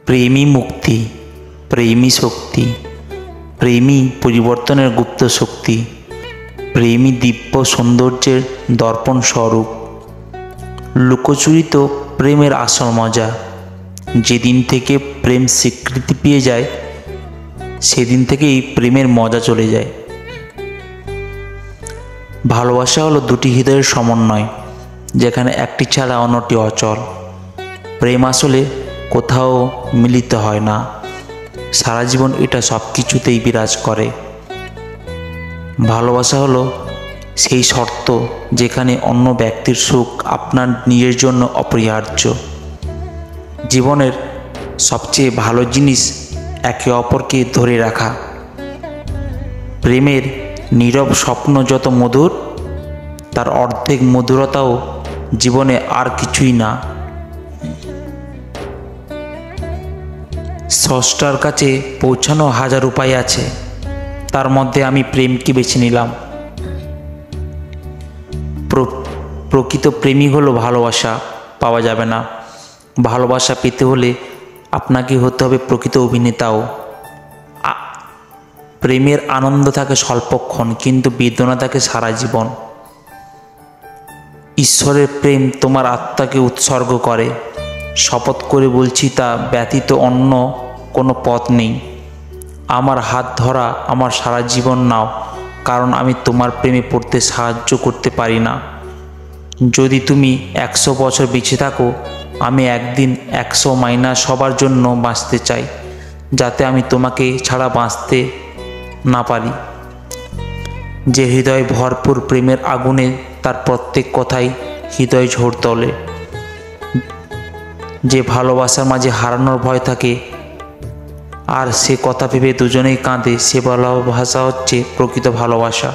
প্রেমই মুক্তি, প্রেমই শক্তি, প্রেমই পরিবর্তনের গুপ্ত শক্তি, প্রেমই দিব্য সৌন্দর্যের দর্পণ স্বরূপ। লুকোচুরি তো প্রেমের আসল মজা। যেদিন থেকে প্রেম স্বীকৃতি পেয়ে যায় সেদিন থেকেই প্রেমের মজা চলে যায়। ভালোবাসা হলো দুটি হৃদয়ের সমন্বয়, যেখানে একটি ছাড়া অন্যটি অচল। প্রেম আসলে কোথাও মিলিত হয় না, সারা জীবন এটা সব কিছুতেই বিরাজ করে। ভালোবাসা হলো সেই শর্ত যেখানে অন্য ব্যক্তির সুখ আপনার নিজের জন্য অপরিহার্য। জীবনের সবচেয়ে ভালো জিনিস একে অপরকে ধরে রাখা। প্রেমের নীরব স্বপ্ন যত মধুর, তার অর্ধেক মধুরতাও জীবনে আর কিছুই না। স্রষ্টার কাছে পৌঁছানো হাজার উপায় আছে, তার মধ্যে আমি প্রেমকে বেছে নিলাম। প্রকৃত প্রেমিক হলো ভালোবাসা পাওয়া যাবে না। ভালোবাসা পেতে হলে আপনাকে হতে হবে প্রকৃত অভিনেতাও। প্রেমের আনন্দ থাকে স্বল্পক্ষণ, কিন্তু বেদনা থাকে সারা জীবন। ঈশ্বরের প্রেম তোমার আত্মাকে উৎসর্গ করে। শপথ করে বলছি, তা ব্যতীত অন্য কোনো পথ নেই। আমার হাত ধরা আমার সারা জীবন নাও, কারণ আমি তোমার প্রেমে পড়তে সাহায্য করতে পারি না। যদি তুমি 100 বছর বেঁচে থাকো, আমি একদিন 100 মাইনাস সবার জন্য বাঁচতে চাই, যাতে আমি তোমাকে ছাড়া বাঁচতে না পারি। যে হৃদয় ভরপুর প্রেমের আগুনে, তার প্রত্যেক কথাই হৃদয় ঝড় তোলে। যে ভালোবাসার মাঝে হারানোর ভয় থাকে আর সে কথা ভেবে দুজনেই কাঁদে, সে ভালোবাসা হচ্ছে প্রকৃত ভালোবাসা।